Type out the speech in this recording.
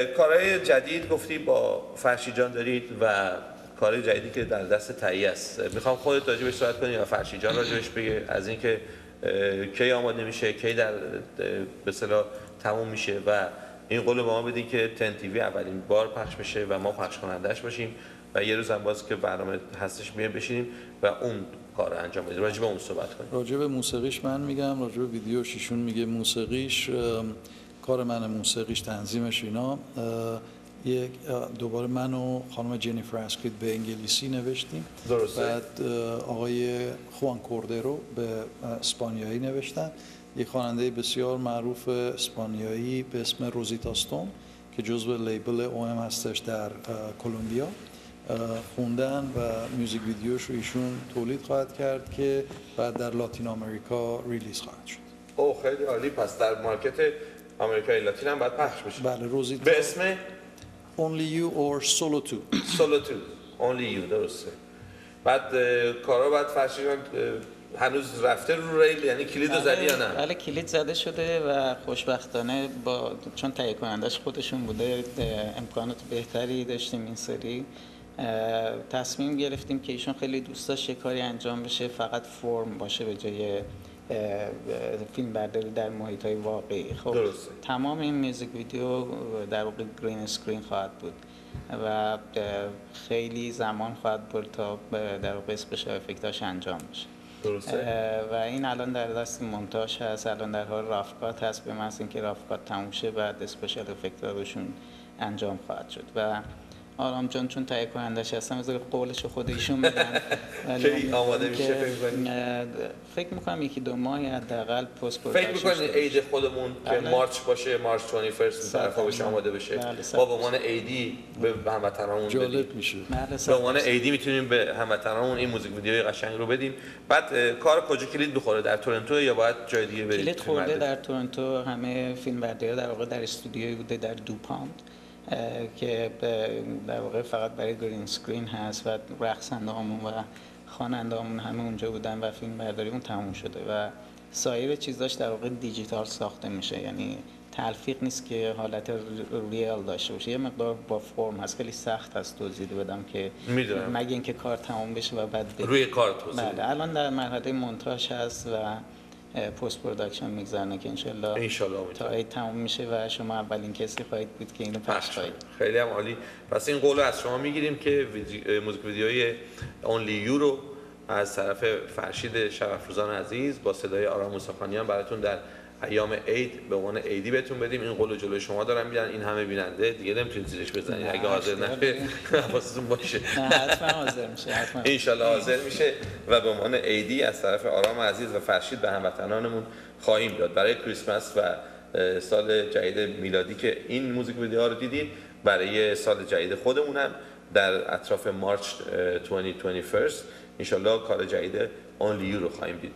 کارهای جدید گفتی با فرشی جان دارید و کار جدیدی که در دست تهیه است. میخوام خودت راجبش صحبت کنی یا فرشی جان راجبش بگه، از اینکه کی آماده میشه، کی در به اصطلاح تموم میشه و این قول به ما بدی که تن تیوی اولین بار پخش بشه و ما پخش کنندش باشیم و یه روز هم باز که برنامه هستش میایم بشینیم و اون کار رو انجام بدیم. راجب اون صحبت کنیم. راجب موسیقیش من میگم، راجب ویدیوش ایشون میگه. موسیقیش کار من، موسیقیش، تنظیمش اینا. دوباره من و خانم جنیفر اسکریت به انگلیسی نوشتیم. درسته. بعد آقای خوان کوردرو به اسپانیایی نوشتن. یک خواننده بسیار معروف اسپانیایی به اسم روزیتا استون که جزو لیبل OM هستش در کلمبیا خوندن و میوزیک ویدیوش رو ایشون تولید خواهد کرد که بعد در لاتین آمریکا ریلیز خواهد شد. اوه خیلی عالی. پس در مارکت آمریکای لاتین هم باید پخش بشه. بله. روزیتا به اسم Only You or Solo Two. Solo Two. Only You. درسته. بعد کارا بعد فرشی جان هنوز رفته رو ریل، یعنی کلید رو زدی یا نه؟ بله کلید زده شده و خوشبختانه چون تهیه کنندش خودشون بوده امکانات بهتری داشتیم این سری. تصمیم گرفتیم که ایشون خیلی دوست داشت کاری انجام بشه فقط فرم باشه به جای فیلم برداری در محیط‌های واقعی. خب درسته. تمام این میوزیک ویدیو در واقع گرین اسکرین خواهد بود و خیلی زمان خواهد برد تا در واقع اسپشیال افکتاش انجام بشه. درسته. و این الان در دست مونتاژ هست، الان در حال رافکات هست، به محض اینکه رافکات تموم شه بعد اسپشیال افکت‌ها روشون انجام خواهد شد و آرام جان چون تهیه کنندش هستم از قولش خود ایشون میدن. کی آماده میشه فکر میکنم یکی دو ماه حداقل پست پروداکشن. فکر میکنید عید خودمون که مارچ باشه، مارچ 21 طرفا بشه آماده بشه. ما به عنوان عیدی به هموطنامون جالب میشه. به عنوان عیدی میتونیم به هموطنامون این موزیک ویدیوی قشنگ رو بدیم. بعد کار کجا کلید بخوره؟ در تورنتو یا باید جای دیگه برید؟ کلید خورده در تورنتو. همه فیلم برداری در واقع در استودیوی بوده در دوپاند که در واقع فقط برای گرین اسکرین هست و رقصنده‌هامون و خواننده‌هامون همه اونجا بودن و فیلم برداری اون تموم شده و سایر چیزاش در واقع دیجیتال ساخته میشه، یعنی تلفیق نیست که حالت ریال داشته باشه. یه مقدار با فرم هست، خیلی سخت هست توضیح بدم که مگه اینکه کار تموم بشه و بعد روی کار توضیح. بله الان در مرحله مونتاژ هست و پست پروداکشن میگذرنه که انشالله تا تموم میشه و شما اولین کسی خواهید بود که اینو پخش خواهید. خیلی هم عالی. پس این قول رو از شما میگیریم که موزیک ویدیوی Only You رو از طرف فرشید شب افروزان عزیز با صدای آرام موسیقیان براتون در ایام عید به عنوان عیدی بهتون بدیم. این قول جلوی شما دارن میدن، این همه بیننده دیگه نمیتونید زیرش بزنید. اگه حاضر نشه حواستون باشه. حتما حاضر میشه. حتما ان شاء الله حاضر میشه و به عنوان عیدی از طرف آرام عزیز و فرشید به هموطنانمون خواهیم داد برای کریسمس و سال جدید میلادی که این موزیک ویدیوها رو دیدید. برای سال جدید خودمون هم در اطراف مارچ 2021 ان شاء الله کار جدید Only You رو خواهیم دید.